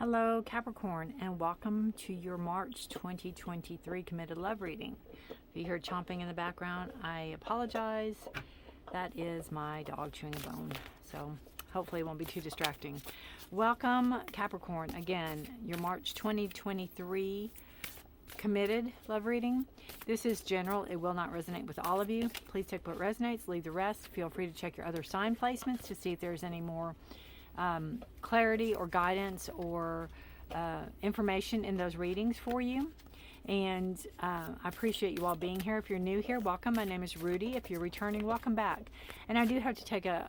Hello Capricorn, and welcome to your March 2023 Committed Love Reading. If you hear chomping in the background, I apologize. That is my dog chewing a bone, so hopefully it won't be too distracting. Welcome Capricorn, again, your March 2023 Committed Love Reading. This is general. It will not resonate with all of you. Please take what resonates, leave the rest. Feel free to check your other sign placements to see if there's any more clarity or guidance or information in those readings for you. And I appreciate you all being here. If you're new here, welcome. My name is Rudy. If you're returning, welcome back. And I do have to take a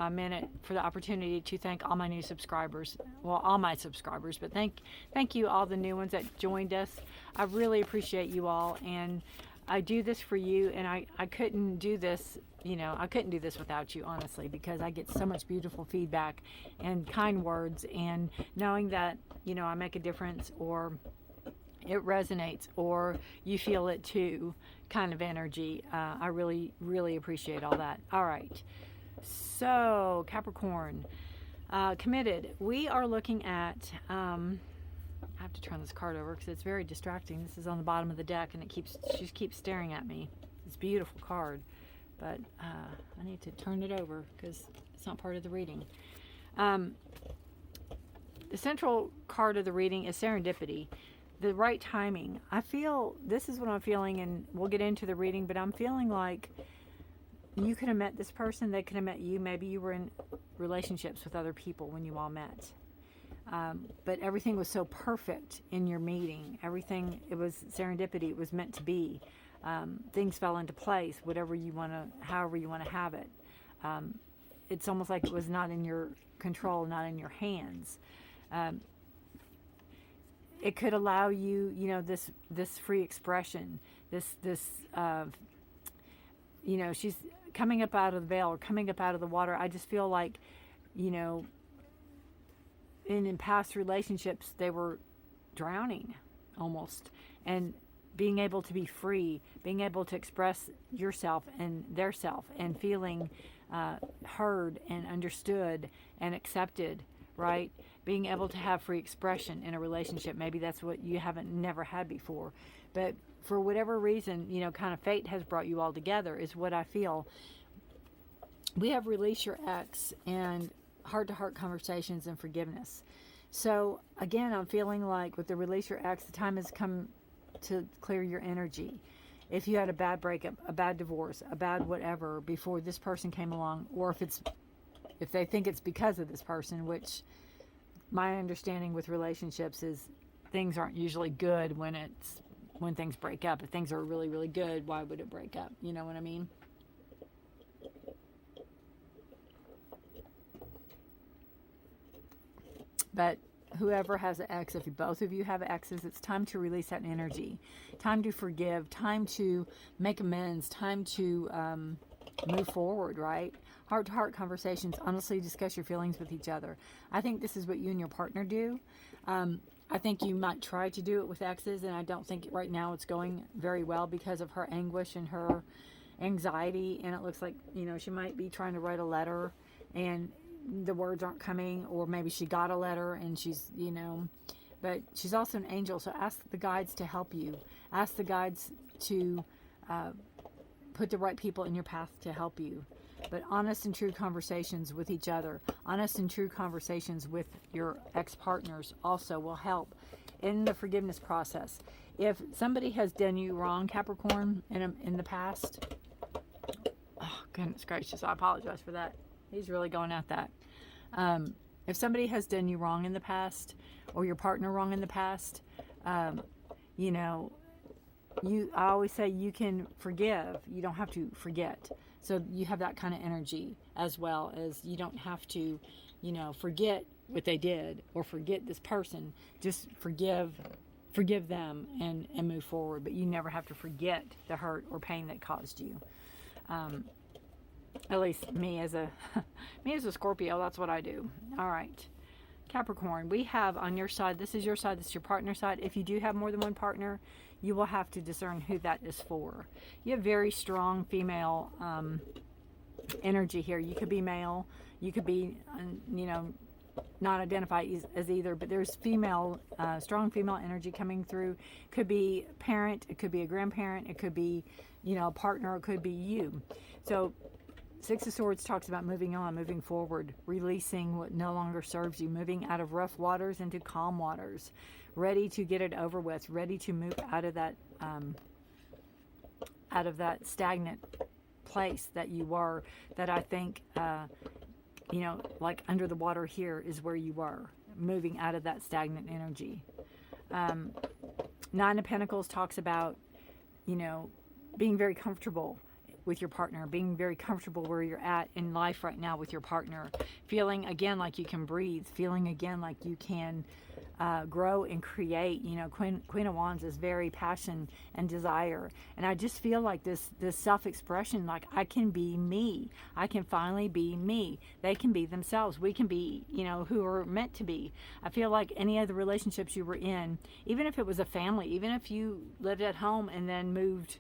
minute for the opportunity to thank all my new subscribers. Well, all my subscribers, but thank you all the new ones that joined us. I really appreciate you all, and I do this for you, and I couldn't do this, I couldn't do this without you, honestly, because I get so much beautiful feedback and kind words, and knowing that, I make a difference, or it resonates, or you feel it too, kind of energy. I really, really appreciate all that. All right. So, Capricorn, committed. We are looking at, I have to turn this card over because it's very distracting. This is on the bottom of the deck, and she just keeps staring at me. It's a beautiful card, but I need to turn it over because it's not part of the reading. The central card of the reading is serendipity, the right timing. I feel, this is what I'm feeling, and we'll get into the reading, but I'm feeling like you could have met this person, they could have met you. Maybe you were in relationships with other people when you all met. But everything was so perfect in your meeting. Everything, it was serendipity. It was meant to be. Things fell into place, however you want to have it. It's almost like it was not in your control, not in your hands. It could allow you, this free expression, she's coming up out of the veil or coming up out of the water. I just feel like, in past relationships, they were drowning almost, and being able to be free, being able to express yourself and their self, and feeling heard and understood and accepted, right? Being able to have free expression in a relationship. Maybe that's what you never had before, but for whatever reason, kind of fate has brought you all together, is what I feel. We have release your ex and heart-to-heart conversations and forgiveness. So again, I'm feeling like with the release your ex, the time has come to clear your energy. If you had a bad breakup, a bad divorce, a bad whatever before this person came along, or if they think it's because of this person, which my understanding with relationships is things aren't usually good when things break up. If things are really, really good, why would it break up? You know what I mean? But whoever has an ex, if both of you have exes, it's time to release that energy, time to forgive, time to make amends, time to move forward, right? Heart-to-heart conversations, honestly discuss your feelings with each other. I think this is what you and your partner do. I think you might try to do it with exes, and I don't think right now it's going very well because of her anguish and her anxiety, and it looks like, she might be trying to write a letter, and the words aren't coming, or maybe she got a letter and she's, but she's also an angel. So ask the guides to help you. Ask the guides to put the right people in your path to help you. But honest and true conversations with each other, honest and true conversations with your ex-partners also will help in the forgiveness process. If somebody has done you wrong, Capricorn, in the past, oh goodness gracious, I apologize for that. He's really going at that. If somebody has done you wrong in the past, or your partner wrong in the past, I always say you can forgive. You don't have to forget. So you have that kind of energy, as well as you don't have to, forget what they did or forget this person. Just forgive them and move forward. But you never have to forget the hurt or pain that caused you. At least me as a Scorpio, that's what I do. All right, Capricorn, we have on your side, this is your side, this is your partner's side. If you do have more than one partner, you will have to discern who that is for. You have very strong female energy here. You could be male, you could be, not identify as either, but there's female, strong female energy coming through. Could be parent, it could be a grandparent, it could be, you know, a partner, it could be you. So Six of Swords talks about moving on, moving forward, releasing what no longer serves you, moving out of rough waters into calm waters, ready to get it over with, ready to move out of that stagnant place that you were, that I think, you know, like under the water here is where you were, moving out of that stagnant energy. Nine of Pentacles talks about, you know, being very comfortable with your partner, being very comfortable where you're at in life right now with your partner, feeling again like you can breathe, feeling again like you can grow and create. You know, Queen of Wands is very passion and desire, and I just feel like this self-expression, like I can be me, I can finally be me. They can be themselves, we can be, you know, who are meant to be. I feel like any of the relationships you were in, even if it was a family, even if you lived at home and then moved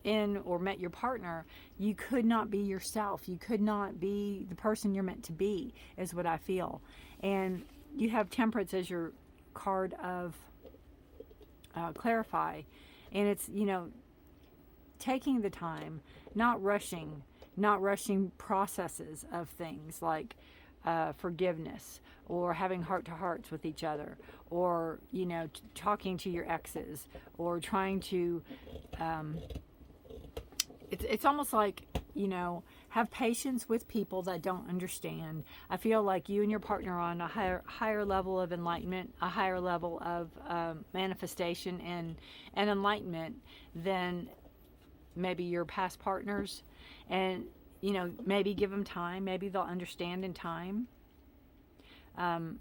in or met your partner, you could not be yourself. You could not be the person you're meant to be, is what I feel. And you have Temperance as your card of clarify. And it's, you know, taking the time, not rushing processes of things like forgiveness, or having heart-to-hearts with each other, or, you know, talking to your exes, or trying to it's almost like, you know, have patience with people that don't understand. I feel like you and your partner are on a higher level of enlightenment, a higher level of manifestation and enlightenment than maybe your past partners. And, you know, maybe give them time. Maybe they'll understand in time. And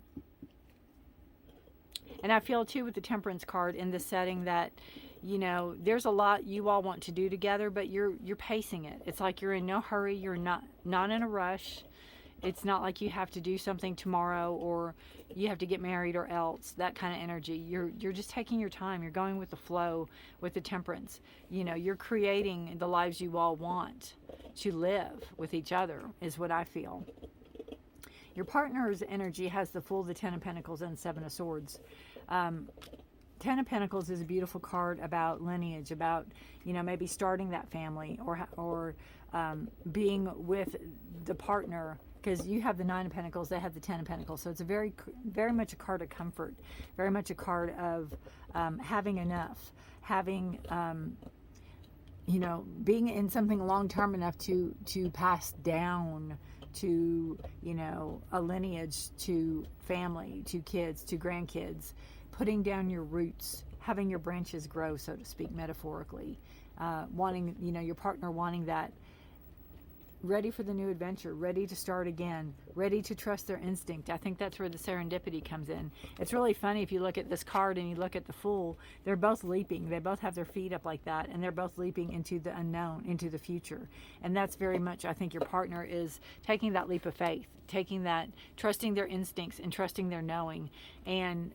I feel too with the Temperance card in this setting that, you know, there's a lot you all want to do together, but you're pacing it. It's like you're in no hurry. You're not in a rush. It's not like you have to do something tomorrow, or you have to get married or else, that kind of energy. You're just taking your time. You're going with the flow with the Temperance. You know, you're creating the lives you all want to live with each other, is what I feel. Your partner's energy has the Fool, the Ten of Pentacles, and Seven of Swords. Ten of Pentacles is a beautiful card about lineage, about, you know, maybe starting that family, or being with the partner, because you have the Nine of Pentacles, they have the Ten of Pentacles. So it's a very much a card of comfort, very much a card of having enough, having, you know, being in something long-term enough to pass down to, you know, a lineage, to family, to kids, to grandkids. Putting down your roots, having your branches grow, so to speak, metaphorically. Wanting, you know, your partner wanting that, ready for the new adventure, ready to start again, ready to trust their instinct. I think that's where the serendipity comes in. It's really funny if you look at this card and you look at the Fool, they're both leaping. They both have their feet up like that, and they're both leaping into the unknown, into the future. And that's very much, I think your partner is taking that leap of faith, taking that, trusting their instincts and trusting their knowing, and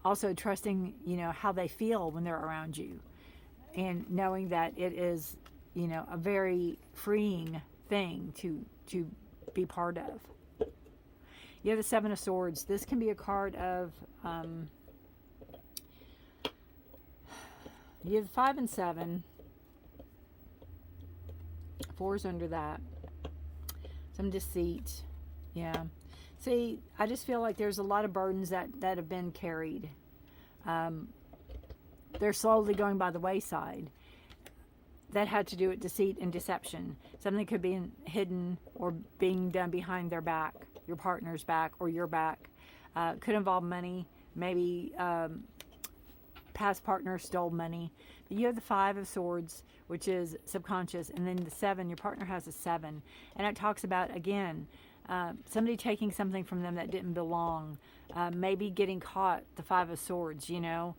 also trusting, you know, how they feel when they're around you, and knowing that it is, you know, a very freeing thing to be part of. You have the Seven of Swords. This can be a card of, you have 5 and 7. 4's under that. Some deceit. Yeah. See, I just feel like there's a lot of burdens that have been carried. They're slowly going by the wayside. That had to do with deceit and deception. Something could be hidden or being done behind their back, your partner's back or your back. Could involve money. Maybe past partner stole money. But you have the 5 of Swords, which is subconscious, and then the 7, your partner has a 7. And it talks about, again, somebody taking something from them that didn't belong, maybe getting caught, the 5 of Swords, you know,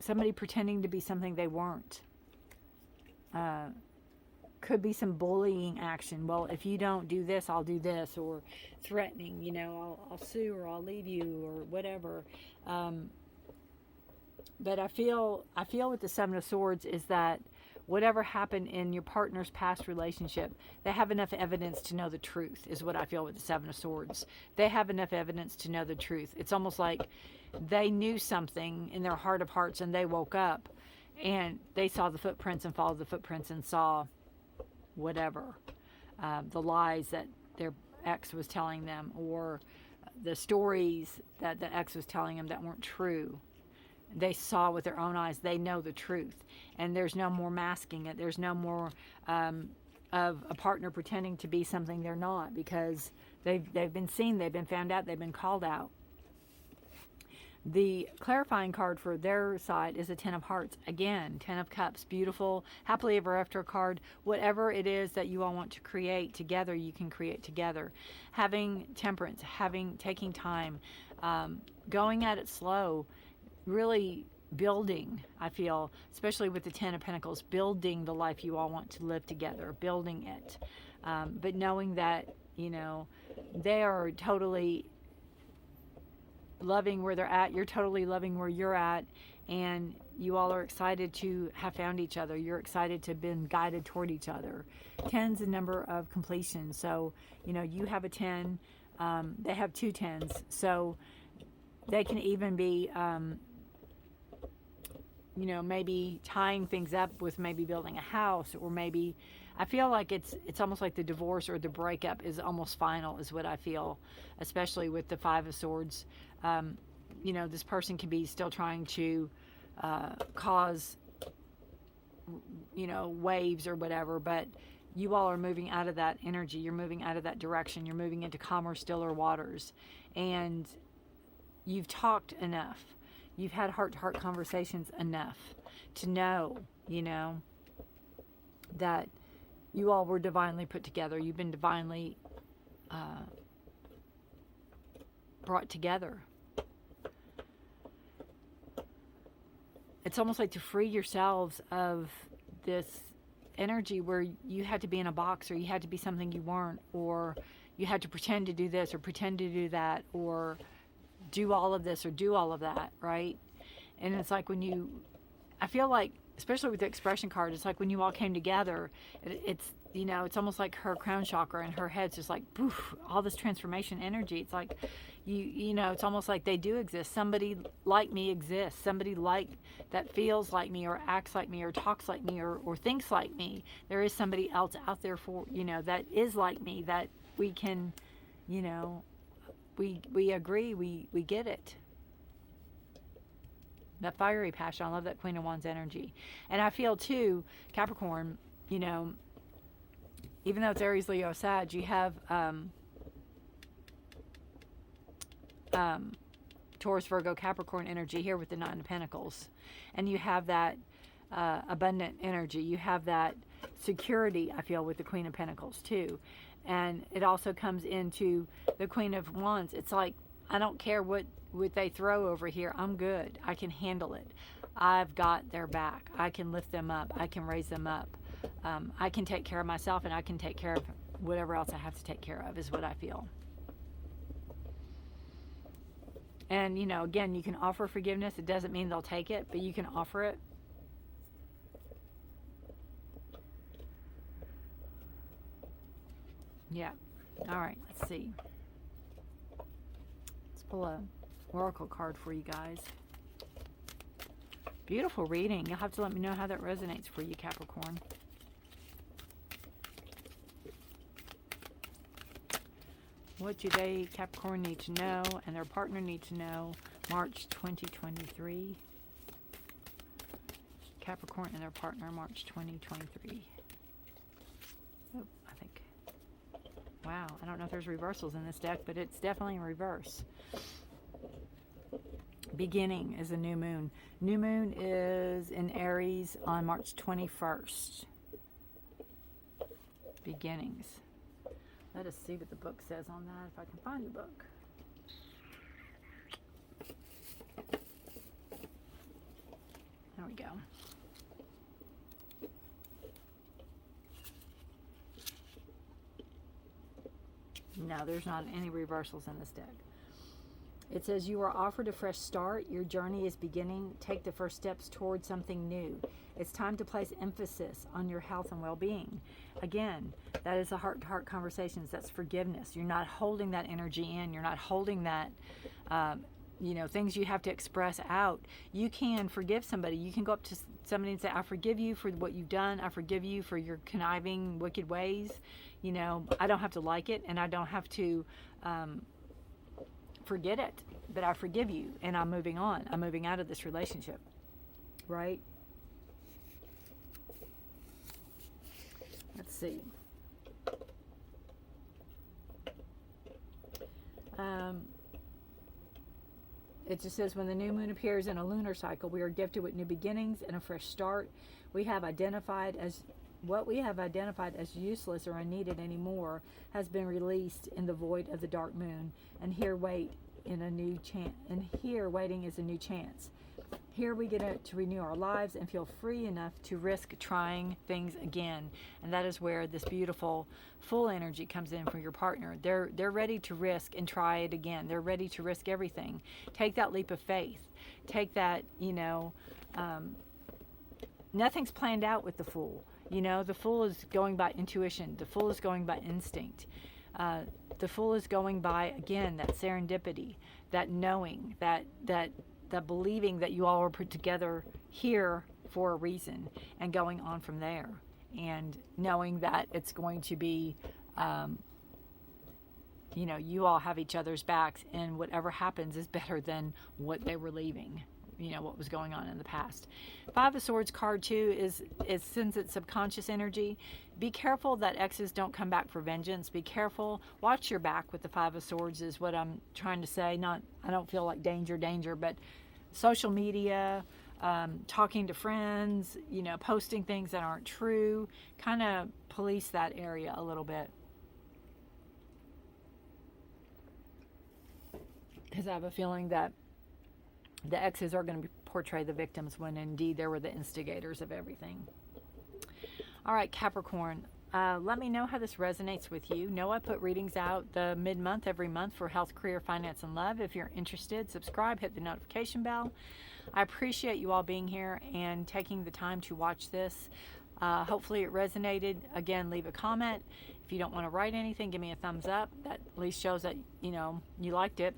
somebody pretending to be something they weren't. Could be some bullying action. Well, if you don't do this, I'll do this, or threatening, you know, I'll sue, or I'll leave you, or whatever. But I feel with the 7 of Swords is that whatever happened in your partner's past relationship, they have enough evidence to know the truth, is what I feel with the Seven of Swords. They have enough evidence to know the truth. It's almost like they knew something in their heart of hearts, and they woke up and they saw the footprints and followed the footprints and saw whatever, the lies that their ex was telling them, or the stories that the ex was telling them that weren't true. They saw with their own eyes. They know the truth, and there's no more masking it. There's no more of a partner pretending to be something they're not, because they've been seen, they've been found out, they've been called out. The clarifying card for their side is a Ten of Hearts. Again, Ten of Cups, beautiful, happily ever after card. Whatever it is that you all want to create together, you can create together. Having temperance, taking time, going at it slow, really building, I feel, especially with the Ten of Pentacles, building the life you all want to live together, building it. But knowing that, you know, they are totally loving where they're at, you're totally loving where you're at, and you all are excited to have found each other. You're excited to have been guided toward each other. 10's a number of completion, so you know, you have a 10, they have 2 10s, so they can even be you know, maybe tying things up with maybe building a house, or maybe, I feel like it's almost like the divorce or the breakup is almost final, is what I feel, especially with the Five of Swords. You know, this person can be still trying to cause, you know, waves or whatever, but you all are moving out of that energy. You're moving out of that direction. You're moving into calmer, stiller waters, and you've talked enough. You've had heart-to-heart conversations enough to know, you know, that you all were divinely put together. You've been divinely brought together. It's almost like to free yourselves of this energy where you had to be in a box, or you had to be something you weren't, or you had to pretend to do this or pretend to do that, or do all of this or do all of that, right? And it's like when you, I feel like, especially with the expression card, it's like when you all came together, it's, you know, it's almost like her crown chakra and her head's just like, poof, all this transformation energy. It's like, you know, it's almost like they do exist. Somebody like me exists. Somebody like that feels like me, or acts like me, or talks like me, or thinks like me. There is somebody else out there for, you know, that is like me, that we can, you know, we agree, we get it. That fiery passion, I love that Queen of Wands energy. And I feel too, Capricorn, you know, even though it's Aries, Leo, Sag, you have Taurus, Virgo, Capricorn energy here with the Nine of Pentacles. And you have that abundant energy. You have that security, I feel, with the Queen of Pentacles too. And it also comes into the Queen of Wands. It's like, I don't care what they throw over here. I'm good. I can handle it. I've got their back. I can lift them up. I can raise them up. I can take care of myself, and I can take care of whatever else I have to take care of, is what I feel. And, you know, again, you can offer forgiveness. It doesn't mean they'll take it, but you can offer it. Yeah. All right. Let's see. Let's pull a oracle card for you guys. Beautiful reading. You'll have to let me know how that resonates for you, Capricorn. What do they, Capricorn, need to know, and their partner need to know, March 2023? Capricorn and their partner, March 2023. Oh, I think. Wow, I don't know if there's reversals in this deck, but it's definitely in reverse. Beginning is a new moon. New moon is in Aries on March 21st. Beginnings. Let us see what the book says on that, if I can find the book. There we go. No, there's not any reversals in this deck. It says you are offered a fresh start. Your journey is beginning. Take the first steps towards something new. It's time to place emphasis on your health and well-being. Again, that is a heart-to-heart conversations. That's forgiveness. You're not holding that energy in. You're not holding that, things you have to express out. You can forgive somebody. You can go up to somebody and say, I forgive you for what you've done. I forgive you for your conniving, wicked ways. I don't have to like it, and I don't have to forget it, but I forgive you, and I'm moving on. I'm moving out of this relationship, right? Let's see. It just says when the new moon appears in a lunar cycle, we are gifted with new beginnings and a fresh start. What we have identified as useless or unneeded anymore has been released in the void of the dark moon, and here waiting is a new chance. Here we get to renew our lives and feel free enough to risk trying things again. And that is where this beautiful full energy comes in from your partner. They're ready to risk and try it again. They're ready to risk everything. Take that leap of faith. Take that, nothing's planned out with the Fool. The Fool is going by intuition. The Fool is going by instinct. The Fool is going by, again, that serendipity, that knowing, that believing that you all were put together here for a reason, and going on from there, and knowing that it's going to be, you all have each other's backs, and whatever happens is better than what they were leaving. What was going on in the past. Five of Swords card too is since it's subconscious energy, be careful that exes don't come back for vengeance. Be careful. Watch your back with the Five of Swords is what I'm trying to say. I don't feel like danger, but social media, talking to friends, posting things that aren't true, kind of police that area a little bit. Because I have a feeling that the exes are going to portray the victims when indeed they were the instigators of everything. All right, Capricorn, let me know how this resonates with you. I put readings out the mid-month every month for health, career, finance, and love. If you're interested, subscribe, hit the notification bell. I appreciate you all being here and taking the time to watch this. Hopefully it resonated. Again, leave a comment. If you don't want to write anything, give me a thumbs up. That at least shows that, you liked it.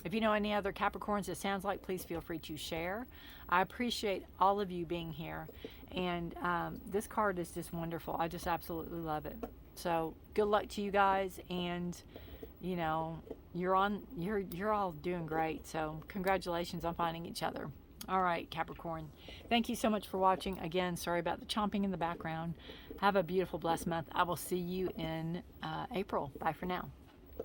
If you know any other Capricorns it sounds like, please feel free to share. I appreciate all of you being here. And this card is just wonderful. I just absolutely love it. So good luck to you guys. And, you're all doing great. So congratulations on finding each other. All right, Capricorn. Thank you so much for watching. Again, sorry about the chomping in the background. Have a beautiful, blessed month. I will see you in April. Bye for now.